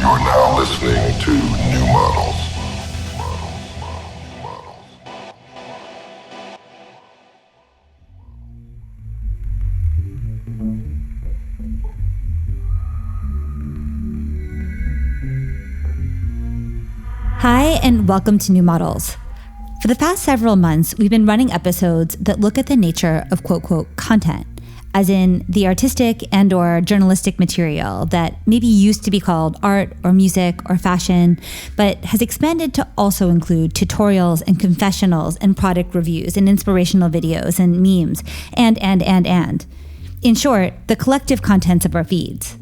You're now listening to New Models. Hi, and welcome to New Models. For the past several months, we've been running episodes that look at the nature of quote-quote content, as in the artistic and or journalistic material that maybe used to be called art or music or fashion, but has expanded to also include tutorials and confessionals and product reviews and inspirational videos and memes, and. In short, the collective contents of our feeds.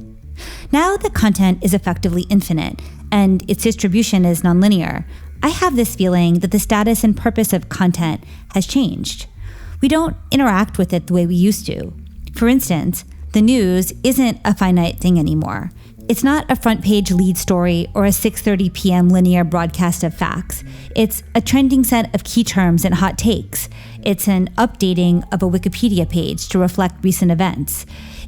Now that content is effectively infinite and its distribution is nonlinear, I have this feeling that the status and purpose of content has changed. We don't interact with it the way we used to. For instance, the news isn't a finite thing anymore. It's not a front page lead story or a 6:30 p.m. linear broadcast of facts. It's a trending set of key terms and hot takes. It's an updating of a Wikipedia page to reflect recent events.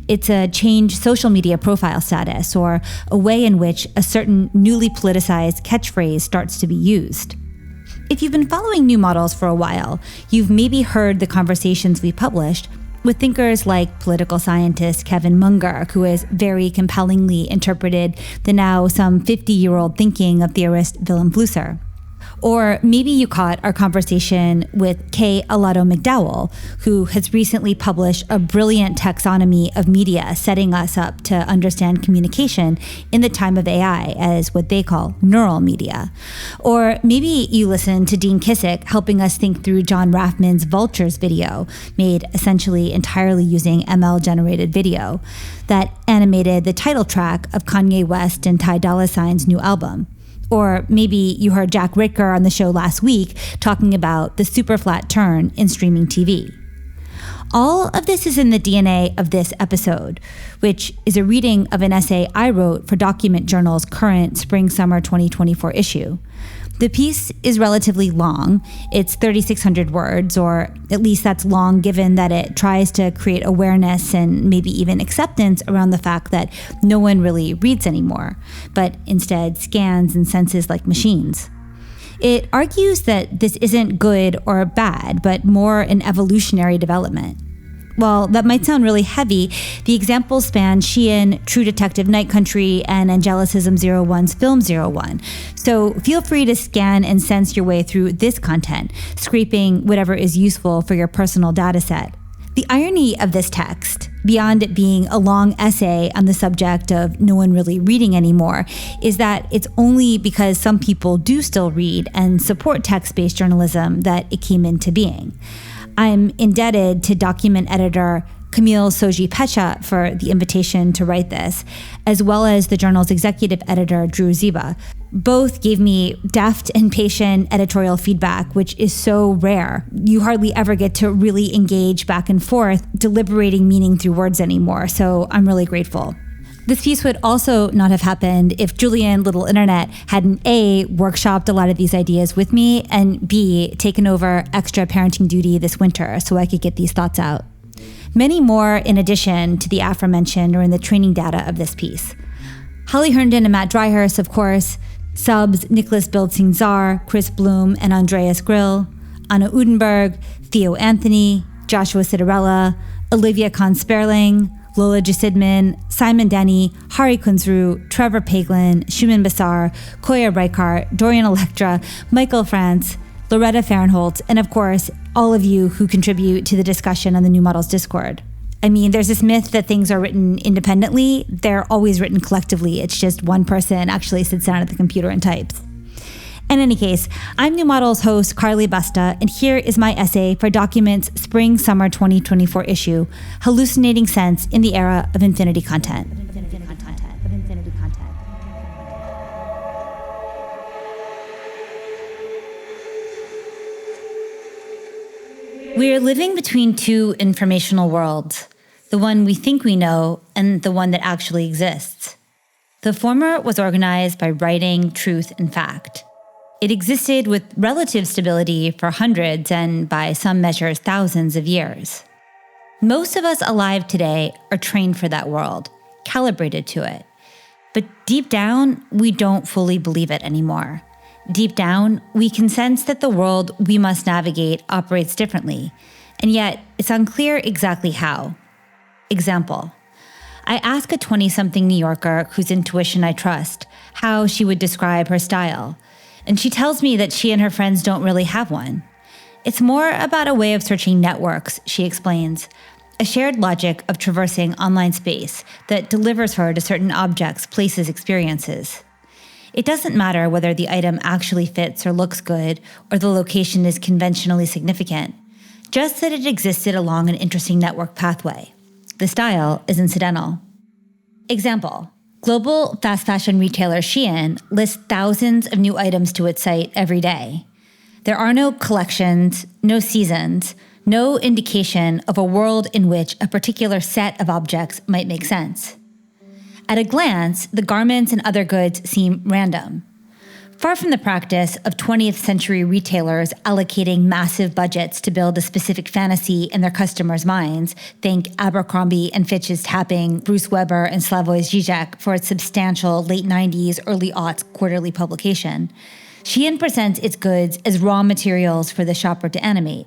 It's a changed social media profile status or a way in which a certain newly politicized catchphrase starts to be used. If you've been following New Models for a while, you've maybe heard the conversations we published with thinkers like political scientist Kevin Munger, who has very compellingly interpreted the now some 50-year-old thinking of theorist Willem Blusser. Or maybe you caught our conversation with Kay Alado McDowell, who has recently published a brilliant taxonomy of media setting us up to understand communication in the time of AI as what they call neural media. Or maybe you listened to Dean Kissick helping us think through John Raffman's Vultures video, made essentially entirely using ML-generated video, that animated the title track of Kanye West and Ty Dolla $ign's new album. Or maybe you heard Jack Ritker on the show last week talking about the super flat turn in streaming TV. All of this is in the DNA of this episode, which is a reading of an essay I wrote for Document Journal's current Spring-Summer 2024 issue. The piece is relatively long. It's 3,600 words, or at least that's long given that it tries to create awareness and maybe even acceptance around the fact that no one really reads anymore, but instead scans and senses like machines. It argues that this isn't good or bad, but more an evolutionary development. While that might sound really heavy, the examples span Shein, True Detective Night Country, and Angelicism 01's Film 01. So feel free to scan and sense your way through this content, scraping whatever is useful for your personal data set. The irony of this text, beyond it being a long essay on the subject of no one really reading anymore, is that it's only because some people do still read and support text-based journalism that it came into being. I'm indebted to document editor Camille Sojit Pechat for the invitation to write this, as well as the journal's executive editor, Drew Zeiba. Both gave me deft and patient editorial feedback, which is so rare. You hardly ever get to really engage back and forth, deliberating meaning through words anymore, so I'm really grateful. This piece would also not have happened if Julian, Lil Internet, hadn't A, workshopped a lot of these ideas with me, and B, taken over extra parenting duty this winter so I could get these thoughts out. Many more in addition to the aforementioned are in the training data of this piece. Holly Herndon and Matt Dryhurst, of course, subs Nicholas Bildsing-Czar, Chris Bloom, and Andreas Grill, Anna Udenberg, Theo Anthony, Joshua Citarella, Olivia Kahn-Sperling, Lola Jasidman, Simon Denny, Hari Kunzru, Trevor Paglin, Shuman Basar, Koya Reichardt, Dorian Electra, Michael France, Loretta Fahrenholtz, and of course, all of you who contribute to the discussion on the New Models Discord. I mean, there's this myth that things are written independently. They're always written collectively. It's just one person actually sits down at the computer and types. In any case, I'm New Models host Caroline Busta, and here is my essay for Document's Spring-Summer 2024 issue, Hallucinating Sense in the Era of Infinity Content. We're living between two informational worlds, the one we think we know and the one that actually exists. The former was organized by writing, truth, and fact. It existed with relative stability for hundreds and, by some measures, thousands of years. Most of us alive today are trained for that world, calibrated to it. But deep down, we don't fully believe it anymore. Deep down, we can sense that the world we must navigate operates differently, and yet it's unclear exactly how. Example, I ask a 20-something New Yorker whose intuition I trust how she would describe her style, and she tells me that she and her friends don't really have one. It's more about a way of searching networks, she explains, a shared logic of traversing online space that delivers her to certain objects, places, experiences. It doesn't matter whether the item actually fits or looks good, or the location is conventionally significant, just that it existed along an interesting network pathway. The style is incidental. Example, global fast fashion retailer Shein lists thousands of new items to its site every day. There are no collections, no seasons, no indication of a world in which a particular set of objects might make sense. At a glance, the garments and other goods seem random. Far from the practice of 20th century retailers allocating massive budgets to build a specific fantasy in their customers' minds, think Abercrombie and Fitch's tapping Bruce Weber and Slavoj Žižek for its substantial late 90s, early aughts quarterly publication, Shein presents its goods as raw materials for the shopper to animate.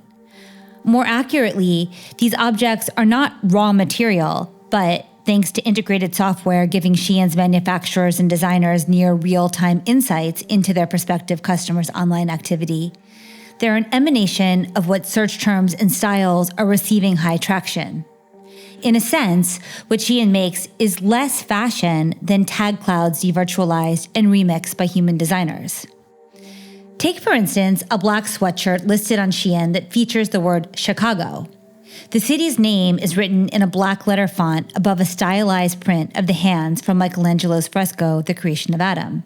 More accurately, these objects are not raw material, but thanks to integrated software giving Shein's manufacturers and designers near real-time insights into their prospective customers' online activity, they're an emanation of what search terms and styles are receiving high traction. In a sense, what Shein makes is less fashion than tag clouds devirtualized and remixed by human designers. Take, for instance, a black sweatshirt listed on Shein that features the word Chicago. The city's name is written in a black letter font above a stylized print of the hands from Michelangelo's fresco, The Creation of Adam.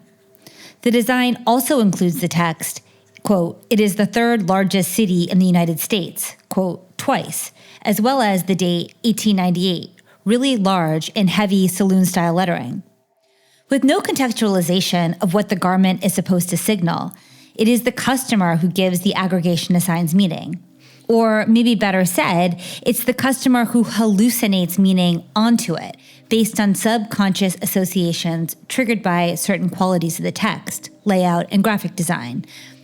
The design also includes the text, quote, "It is the third largest city in the United States," quote, twice, as well as the date 1898, really large and heavy saloon-style lettering. With no contextualization of what the garment is supposed to signal, it is the customer who gives the aggregation assigns meaning. Or maybe better said, it's the customer who hallucinates meaning onto it based on subconscious associations triggered by certain qualities of the text, layout, and graphic design.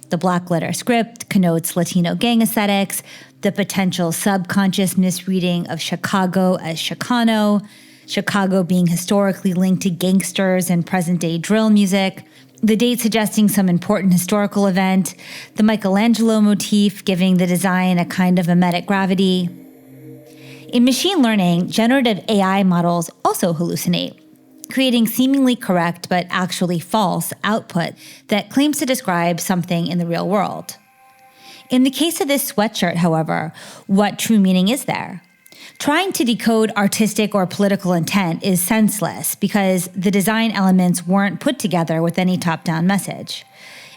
The black letter script connotes Latino gang aesthetics, the potential subconscious misreading of Chicago as Chicano, Chicago being historically linked to gangsters and present-day drill music, the date suggesting some important historical event, the Michelangelo motif giving the design a kind of mimetic gravity. In machine learning, generative AI models also hallucinate, creating seemingly correct but actually false output that claims to describe something in the real world. In the case of this sweatshirt, however, what true meaning is there? Trying to decode artistic or political intent is senseless because the design elements weren't put together with any top-down message.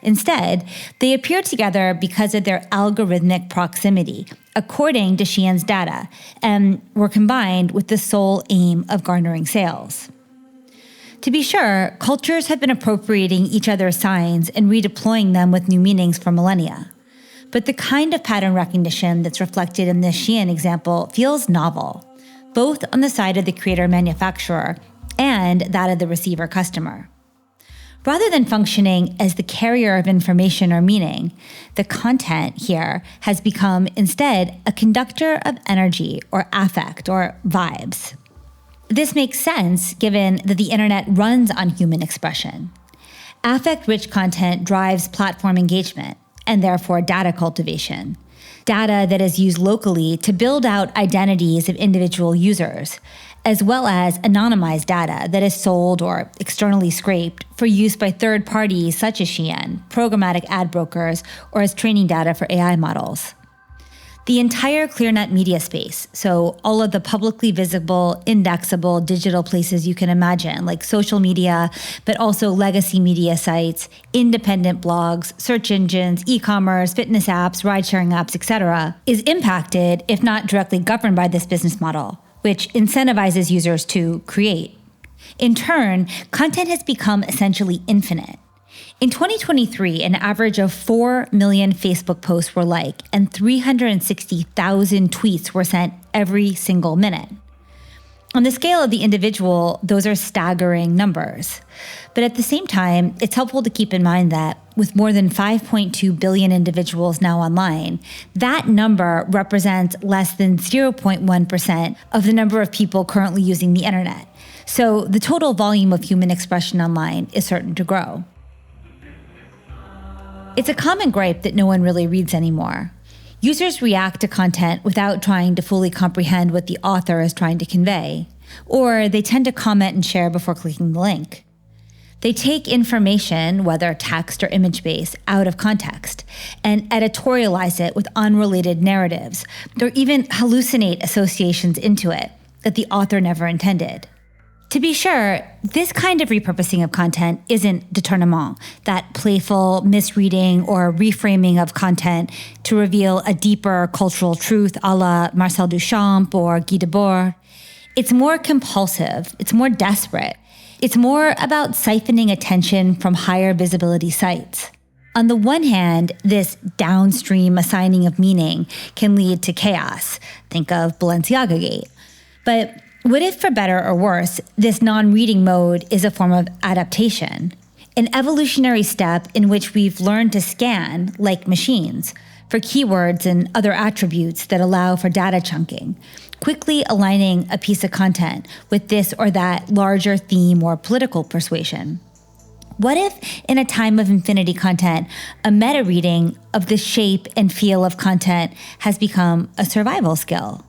Instead, they appear together because of their algorithmic proximity, according to Shein's data, and were combined with the sole aim of garnering sales. To be sure, cultures have been appropriating each other's signs and redeploying them with new meanings for millennia. But the kind of pattern recognition that's reflected in this Shein example feels novel, both on the side of the creator-manufacturer and that of the receiver-customer. Rather than functioning as the carrier of information or meaning, the content here has become instead a conductor of energy or affect or vibes. This makes sense given that the internet runs on human expression. Affect-rich content drives platform engagement, and therefore data cultivation. Data that is used locally to build out identities of individual users, as well as anonymized data that is sold or externally scraped for use by third parties such as Shein, programmatic ad brokers, or as training data for AI models. The entire ClearNet media space, so all of the publicly visible, indexable digital places you can imagine, like social media, but also legacy media sites, independent blogs, search engines, e-commerce, fitness apps, ride-sharing apps, etc., is impacted, if not directly governed by this business model, which incentivizes users to create. In turn, content has become essentially infinite. In 2023, an average of 4 million Facebook posts were liked and 360,000 tweets were sent every single minute. On the scale of the individual, those are staggering numbers. But at the same time, it's helpful to keep in mind that with more than 5.2 billion individuals now online, that number represents less than 0.1% of the number of people currently using the internet. So the total volume of human expression online is certain to grow. It's a common gripe that no one really reads anymore. Users react to content without trying to fully comprehend what the author is trying to convey, or they tend to comment and share before clicking the link. They take information, whether text or image-based, out of context and editorialize it with unrelated narratives, or even hallucinate associations into it that the author never intended. To be sure, this kind of repurposing of content isn't détournement, that playful misreading or reframing of content to reveal a deeper cultural truth a la Marcel Duchamp or Guy Debord. It's more compulsive, it's more desperate. It's more about siphoning attention from higher visibility sites. On the one hand, this downstream assigning of meaning can lead to chaos. Think of Balenciaga Gate. But what if, for better or worse, this non-reading mode is a form of adaptation, an evolutionary step in which we've learned to scan, like machines, for keywords and other attributes that allow for data chunking, quickly aligning a piece of content with this or that larger theme or political persuasion? What if, in a time of infinity content, a meta reading of the shape and feel of content has become a survival skill?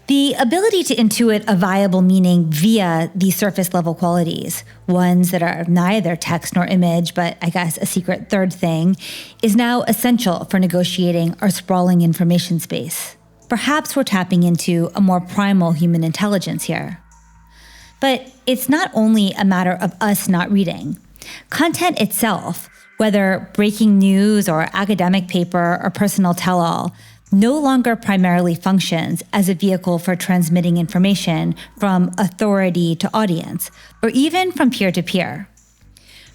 The ability to intuit a viable meaning via these surface level qualities, ones that are neither text nor image, but I guess a secret third thing, is now essential for negotiating our sprawling information space. Perhaps we're tapping into a more primal human intelligence here. But it's not only a matter of us not reading. Content itself, whether breaking news or academic paper or personal tell-all, no longer primarily functions as a vehicle for transmitting information from authority to audience, or even from peer to peer.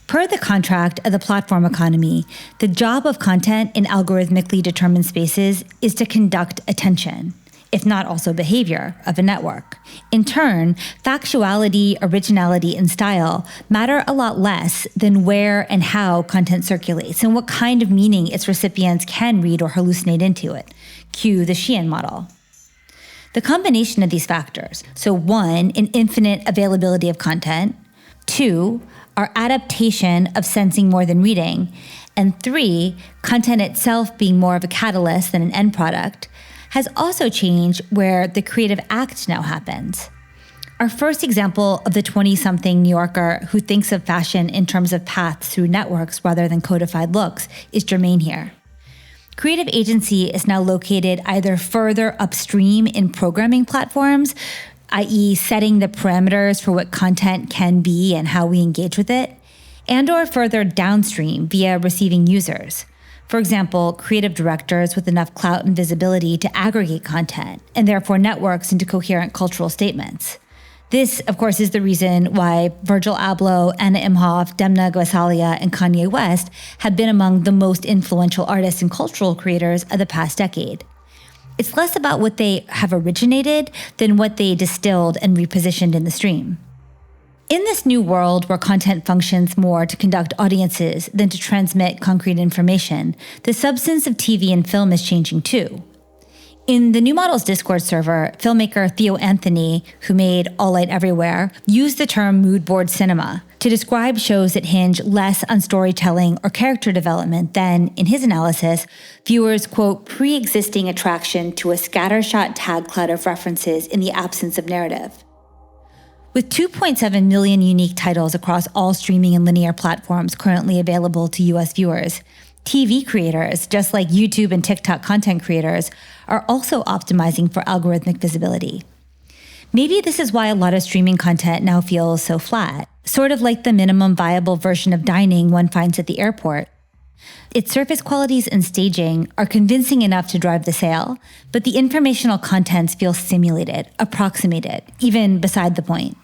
Per the contract of the platform economy, the job of content in algorithmically determined spaces is to conduct attention, if not also behavior, of a network. In turn, factuality, originality, and style matter a lot less than where and how content circulates and what kind of meaning its recipients can read or hallucinate into it. Cue the Shein model. The combination of these factors, so 1, an infinite availability of content, 2, our adaptation of sensing more than reading, and 3, content itself being more of a catalyst than an end product, has also changed where the creative act now happens. Our first example of the 20-something New Yorker who thinks of fashion in terms of paths through networks rather than codified looks is germane here. Creative agency is now located either further upstream in programming platforms, i.e. setting the parameters for what content can be and how we engage with it, and or further downstream via receiving users. For example, creative directors with enough clout and visibility to aggregate content, and therefore networks into coherent cultural statements. This, of course, is the reason why Virgil Abloh, Anna Imhoff, Demna Gvasalia, and Kanye West have been among the most influential artists and cultural creators of the past decade. It's less about what they have originated than what they distilled and repositioned in the stream. In this new world where content functions more to conduct audiences than to transmit concrete information, the substance of TV and film is changing too. In the New Models Discord server, filmmaker Theo Anthony, who made All Light Everywhere, used the term mood board cinema to describe shows that hinge less on storytelling or character development than, in his analysis, viewers' quote, pre-existing attraction to a scattershot tag cloud of references in the absence of narrative. With 2.7 million unique titles across all streaming and linear platforms currently available to US viewers, TV creators, just like YouTube and TikTok content creators, are also optimizing for algorithmic visibility. Maybe this is why a lot of streaming content now feels so flat, sort of like the minimum viable version of dining one finds at the airport. Its surface qualities and staging are convincing enough to drive the sale, but the informational contents feel simulated, approximated, even beside the point.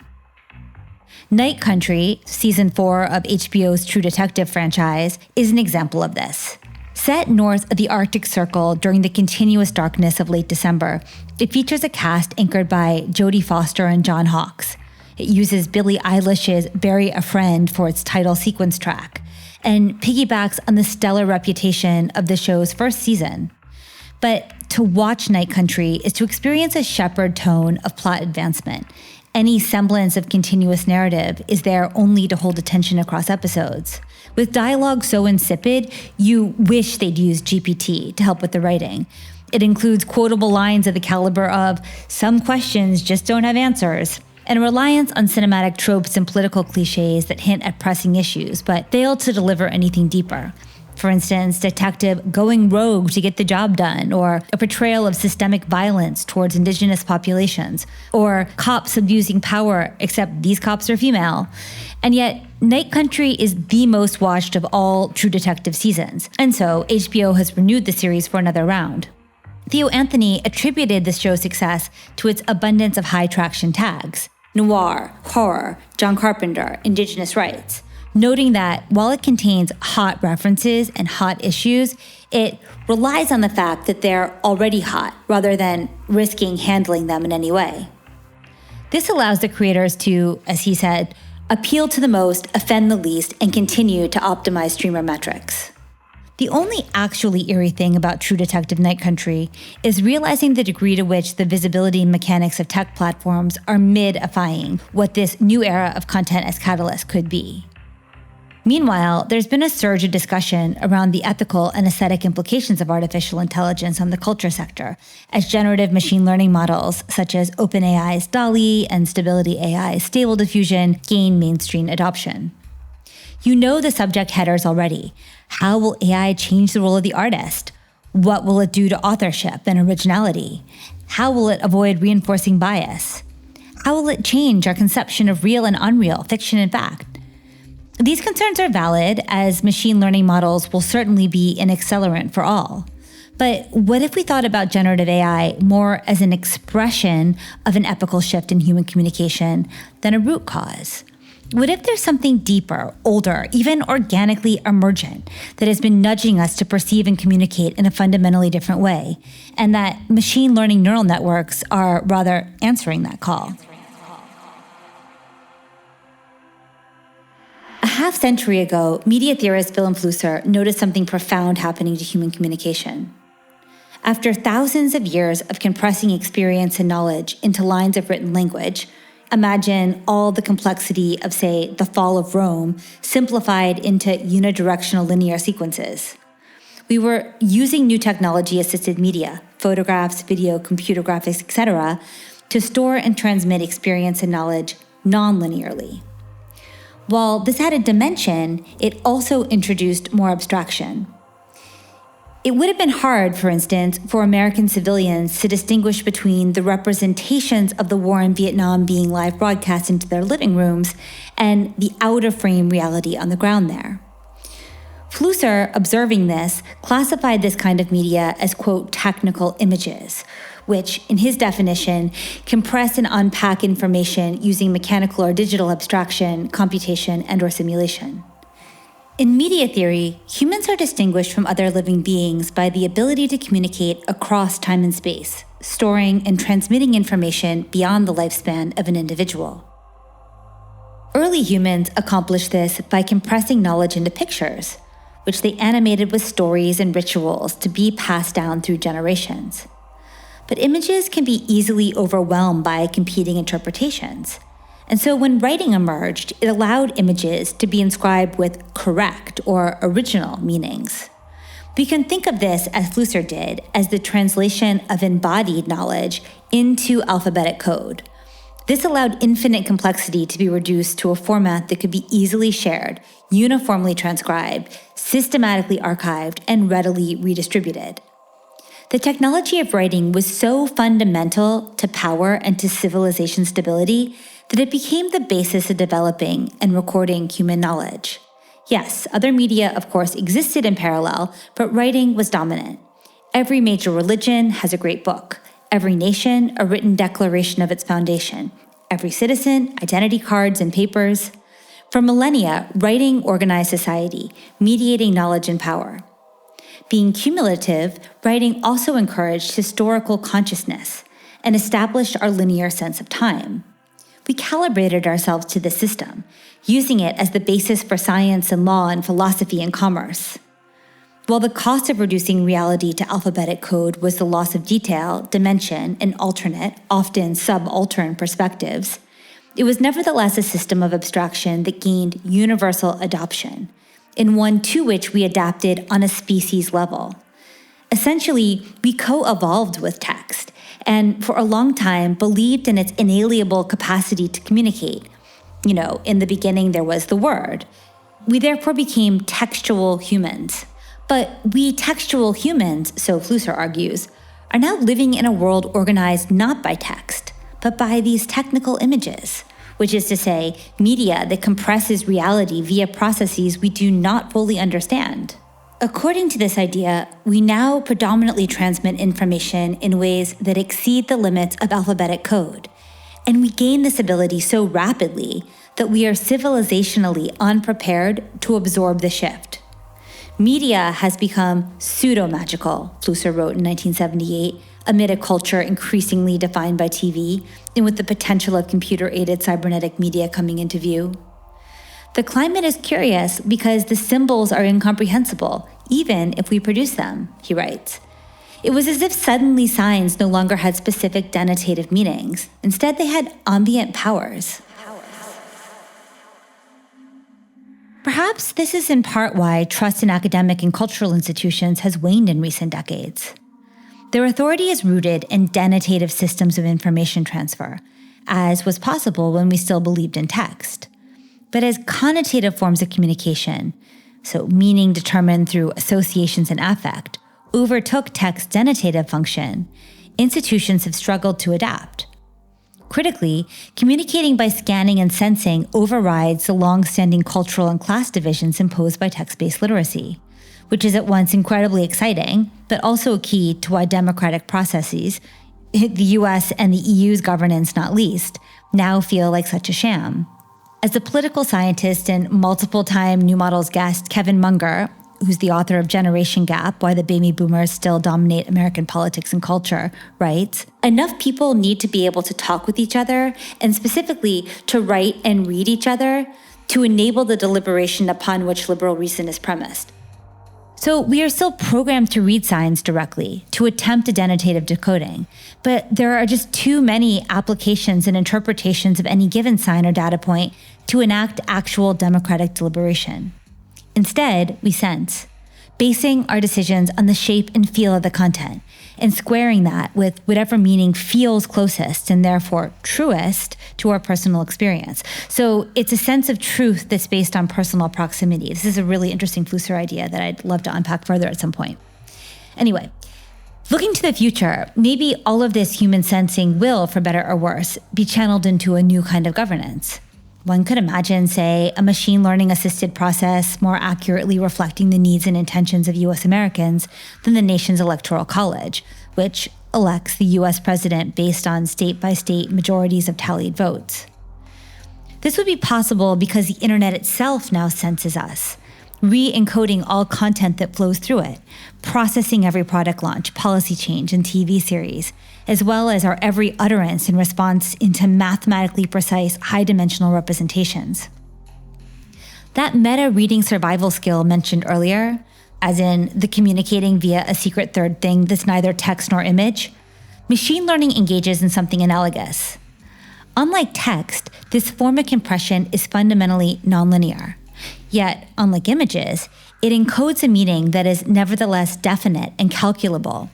Night Country, season 4 of HBO's True Detective franchise, is an example of this. Set north of the Arctic Circle during the continuous darkness of late December, it features a cast anchored by Jodie Foster and John Hawkes. It uses Billie Eilish's Bury a Friend for its title sequence track, and piggybacks on the stellar reputation of the show's first season. But to watch Night Country is to experience a shepherd tone of plot advancement. Any semblance of continuous narrative is there only to hold attention across episodes. With dialogue so insipid, you wish they'd use GPT to help with the writing. It includes quotable lines of the caliber of, "Some questions just don't have answers," and a reliance on cinematic tropes and political cliches that hint at pressing issues, but fail to deliver anything deeper. For instance, detective going rogue to get the job done, or a portrayal of systemic violence towards indigenous populations, or cops abusing power, except these cops are female. And yet, Night Country is the most watched of all True Detective seasons, and so HBO has renewed the series for another round. Theo Anthony attributed the show's success to its abundance of high traction tags: noir, horror, John Carpenter, indigenous rights, noting that while it contains hot references and hot issues, it relies on the fact that they're already hot rather than risking handling them in any way. This allows the creators to, as he said, appeal to the most, offend the least, and continue to optimize streamer metrics. The only actually eerie thing about True Detective Night Country is realizing the degree to which the visibility and mechanics of tech platforms are mid-ifying what this new era of content as catalyst could be. Meanwhile, there's been a surge of discussion around the ethical and aesthetic implications of artificial intelligence on the culture sector, as generative machine learning models such as OpenAI's DALL-E and Stability AI's Stable Diffusion gain mainstream adoption. You know the subject headers already. How will AI change the role of the artist? What will it do to authorship and originality? How will it avoid reinforcing bias? How will it change our conception of real and unreal, fiction and fact? These concerns are valid, as machine learning models will certainly be an accelerant for all. But what if we thought about generative AI more as an expression of an epochal shift in human communication than a root cause? What if there's something deeper, older, even organically emergent that has been nudging us to perceive and communicate in a fundamentally different way, and that machine learning neural networks are rather answering that call? A half-century ago, media theorist Willem Flusser noticed something profound happening to human communication. After thousands of years of compressing experience and knowledge into lines of written language, imagine all the complexity of, say, the fall of Rome simplified into unidirectional linear sequences. We were using new technology-assisted media, photographs, video, computer graphics, etc., to store and transmit experience and knowledge non-linearly. While this had a dimension, it also introduced more abstraction. It would have been hard, for instance, for American civilians to distinguish between the representations of the war in Vietnam being live broadcast into their living rooms and the out-of-frame reality on the ground there. Flusser, observing this, classified this kind of media as, quote, technical images, which, in his definition, compress and unpack information using mechanical or digital abstraction, computation, and/or simulation. In media theory, humans are distinguished from other living beings by the ability to communicate across time and space, storing and transmitting information beyond the lifespan of an individual. Early humans accomplished this by compressing knowledge into pictures, which they animated with stories and rituals to be passed down through generations. But images can be easily overwhelmed by competing interpretations. And so when writing emerged, it allowed images to be inscribed with correct or original meanings. We can think of this, as Flusser did, as the translation of embodied knowledge into alphabetic code. This allowed infinite complexity to be reduced to a format that could be easily shared, uniformly transcribed, systematically archived, and readily redistributed. The technology of writing was so fundamental to power and to civilization stability that it became the basis of developing and recording human knowledge. Yes, other media, of course, existed in parallel, but writing was dominant. Every major religion has a great book. Every nation, a written declaration of its foundation. Every citizen, identity cards and papers. For millennia, writing organized society, mediating knowledge and power. Being cumulative, writing also encouraged historical consciousness and established our linear sense of time. We calibrated ourselves to this system, using it as the basis for science and law and philosophy and commerce. While the cost of reducing reality to alphabetic code was the loss of detail, dimension, and alternate, often subaltern perspectives, it was nevertheless a system of abstraction that gained universal adoption, and one to which we adapted on a species level. Essentially, we co-evolved with text, and for a long time believed in its inalienable capacity to communicate. In the beginning there was the word. We therefore became textual humans. But we textual humans, so Flusser argues, are now living in a world organized not by text, but by these technical images, which is to say, media that compresses reality via processes we do not fully understand. According to this idea, we now predominantly transmit information in ways that exceed the limits of alphabetic code, and we gain this ability so rapidly that we are civilizationally unprepared to absorb the shift. Media has become pseudo-magical, Flusser wrote in 1978, amid a culture increasingly defined by TV and with the potential of computer-aided cybernetic media coming into view. The climate is curious because the symbols are incomprehensible, even if we produce them, he writes. It was as if suddenly signs no longer had specific denotative meanings. Instead, they had ambient powers. Perhaps this is in part why trust in academic and cultural institutions has waned in recent decades. Their authority is rooted in denotative systems of information transfer, as was possible when we still believed in text. But as connotative forms of communication, so meaning determined through associations and affect, overtook text's denotative function, institutions have struggled to adapt. Critically, communicating by scanning and sensing overrides the long-standing cultural and class divisions imposed by text-based literacy, which is at once incredibly exciting, but also a key to why democratic processes, the US and the EU's governance not least, now feel like such a sham. As a political scientist and multiple-time New Models guest Kevin Munger, who's the author of Generation Gap, Why the Baby Boomers Still Dominate American Politics and Culture, writes, enough people need to be able to talk with each other, and specifically to write and read each other, to enable the deliberation upon which liberal reason is premised. So we are still programmed to read signs directly, to attempt a denotative decoding, but there are just too many applications and interpretations of any given sign or data point to enact actual democratic deliberation. Instead, we sense, basing our decisions on the shape and feel of the content, and squaring that with whatever meaning feels closest and therefore truest to our personal experience. So it's a sense of truth that's based on personal proximity. This is a really interesting Flusser idea that I'd love to unpack further at some point. Anyway, looking to the future, maybe all of this human sensing will, for better or worse, be channeled into a new kind of governance. One could imagine, say, a machine learning assisted process more accurately reflecting the needs and intentions of US Americans than the nation's electoral college, which elects the US president based on state-by-state majorities of tallied votes. This would be possible because the internet itself now senses us, re-encoding all content that flows through it, processing every product launch, policy change, and TV series, as well as our every utterance in response into mathematically precise, high-dimensional representations. That meta-reading survival skill mentioned earlier, as in the communicating via a secret third thing that's neither text nor image, machine learning engages in something analogous. Unlike text, this form of compression is fundamentally nonlinear. Yet, unlike images, it encodes a meaning that is nevertheless definite and calculable.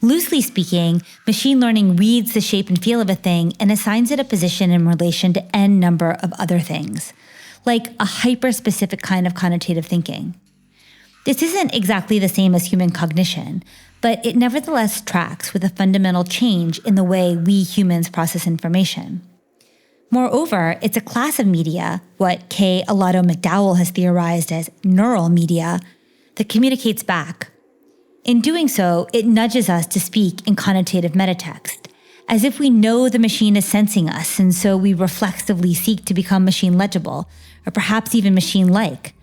Loosely speaking, machine learning reads the shape and feel of a thing and assigns it a position in relation to n number of other things, like a hyper-specific kind of connotative thinking. This isn't exactly the same as human cognition, but it nevertheless tracks with a fundamental change in the way we humans process information. Moreover, it's a class of media, what K. Alato McDowell has theorized as neural media, that communicates back. In doing so, it nudges us to speak in connotative metatext, as if we know the machine is sensing us, and so we reflexively seek to become machine legible, or perhaps even machine-like,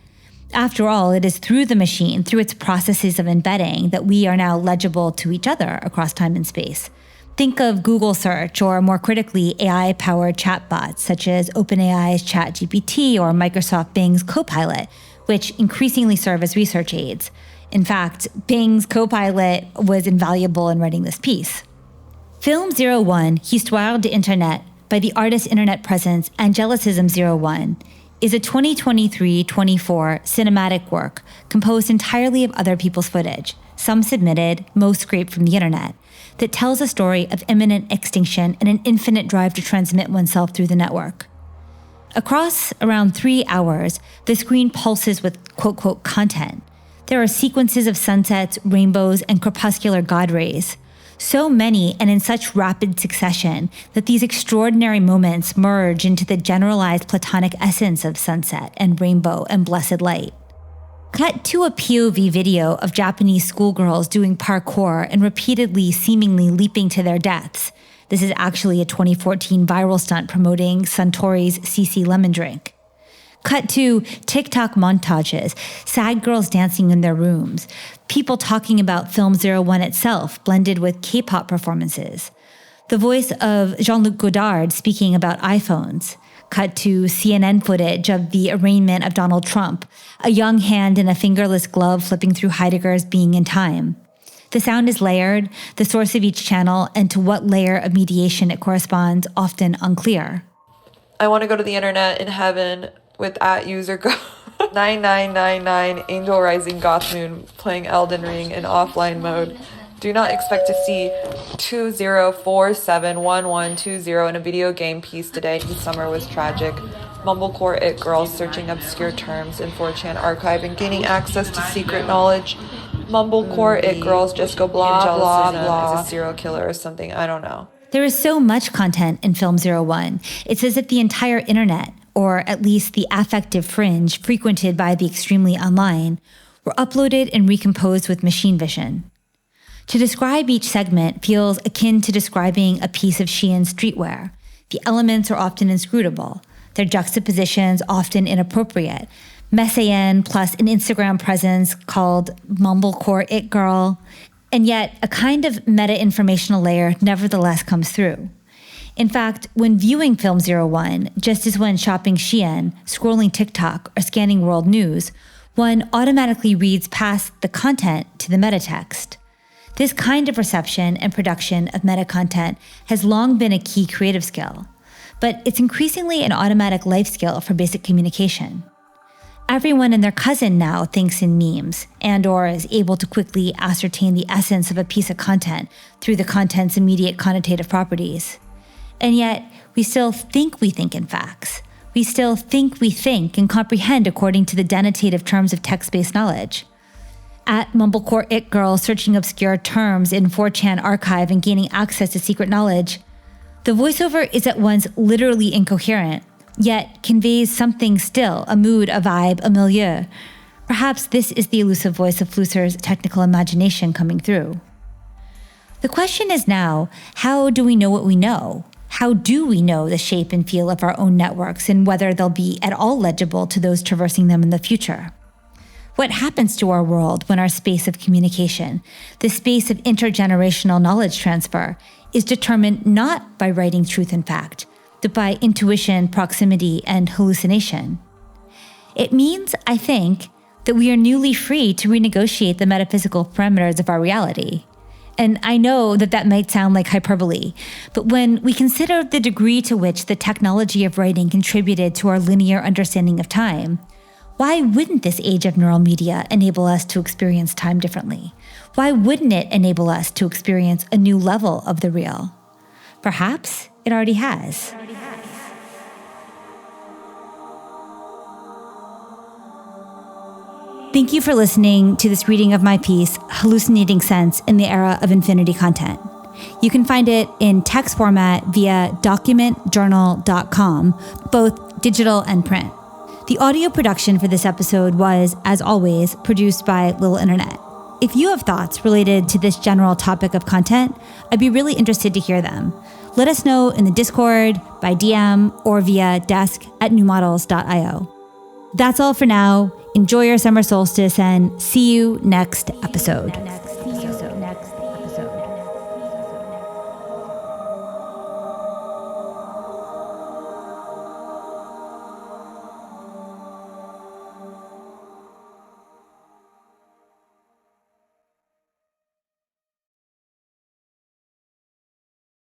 After all, it is through the machine, through its processes of embedding, that we are now legible to each other across time and space. Think of Google search, or more critically, AI-powered chatbots such as OpenAI's ChatGPT or Microsoft Bing's Copilot, which increasingly serve as research aids. In fact, Bing's Copilot was invaluable in writing this piece. Film 01, Histoire de Internet, by the artist internet presence Angelicism 01, is a 2023-24 cinematic work composed entirely of other people's footage, some submitted, most scraped from the internet, that tells a story of imminent extinction and an infinite drive to transmit oneself through the network. Across around 3 hours, the screen pulses with quote-quote content. There are sequences of sunsets, rainbows, and crepuscular god rays. So many and in such rapid succession that these extraordinary moments merge into the generalized platonic essence of sunset and rainbow and blessed light. Cut to a POV video of Japanese schoolgirls doing parkour and repeatedly seemingly leaping to their deaths. This is actually a 2014 viral stunt promoting Suntory's CC lemon drink. Cut to TikTok montages, sad girls dancing in their rooms, people talking about Film 01 itself blended with K-pop performances, the voice of Jean-Luc Godard speaking about iPhones. Cut to CNN footage of the arraignment of Donald Trump, a young hand in a fingerless glove flipping through Heidegger's Being in Time. The sound is layered, the source of each channel and to what layer of mediation it corresponds often unclear. I want to go to the internet in heaven with @user9999 Angel Rising Goth Moon playing Elden Ring in offline mode. Do not expect to see 20471120 in a video game piece today. Summer was tragic. Mumblecore it girls searching obscure terms in 4chan archive and gaining access to secret knowledge. Mumblecore it girls just go blah blah blah as a serial killer or something. I don't know. There is so much content in Film 01. It's as if the entire internet, or at least the affective fringe frequented by the extremely online, were uploaded and recomposed with machine vision. To describe each segment feels akin to describing a piece of Shein streetwear. The elements are often inscrutable, their juxtapositions often inappropriate. Messiaen plus an Instagram presence called Mumblecore It Girl, and yet a kind of meta-informational layer nevertheless comes through. In fact, when viewing Film 01, just as when shopping Shein, scrolling TikTok, or scanning world news, one automatically reads past the content to the metatext. This kind of reception and production of meta-content has long been a key creative skill, but it's increasingly an automatic life skill for basic communication. Everyone and their cousin now thinks in memes and/or is able to quickly ascertain the essence of a piece of content through the content's immediate connotative properties. And yet, we still think we think in facts. We still think we think and comprehend according to the denotative terms of text-based knowledge. At Mumblecore It Girl searching obscure terms in 4chan archive and gaining access to secret knowledge, the voiceover is at once literally incoherent, yet conveys something still, a mood, a vibe, a milieu. Perhaps this is the elusive voice of Flusser's technical imagination coming through. The question is now, how do we know what we know? How do we know the shape and feel of our own networks and whether they'll be at all legible to those traversing them in the future? What happens to our world when our space of communication, the space of intergenerational knowledge transfer, is determined not by writing truth and fact, but by intuition, proximity, and hallucination? It means, I think, that we are newly free to renegotiate the metaphysical parameters of our reality. And I know that that might sound like hyperbole, but when we consider the degree to which the technology of writing contributed to our linear understanding of time, why wouldn't this age of neural media enable us to experience time differently? Why wouldn't it enable us to experience a new level of the real? Perhaps it already has. Thank you for listening to this reading of my piece, Hallucinating Sense in the Era of Infinity Content. You can find it in text format via documentjournal.com, both digital and print. The audio production for this episode was, as always, produced by Lil Internet. If you have thoughts related to this general topic of content, I'd be really interested to hear them. Let us know in the Discord, by DM, or via desk@newmodels.io. That's all for now. Enjoy your summer solstice and see you next episode.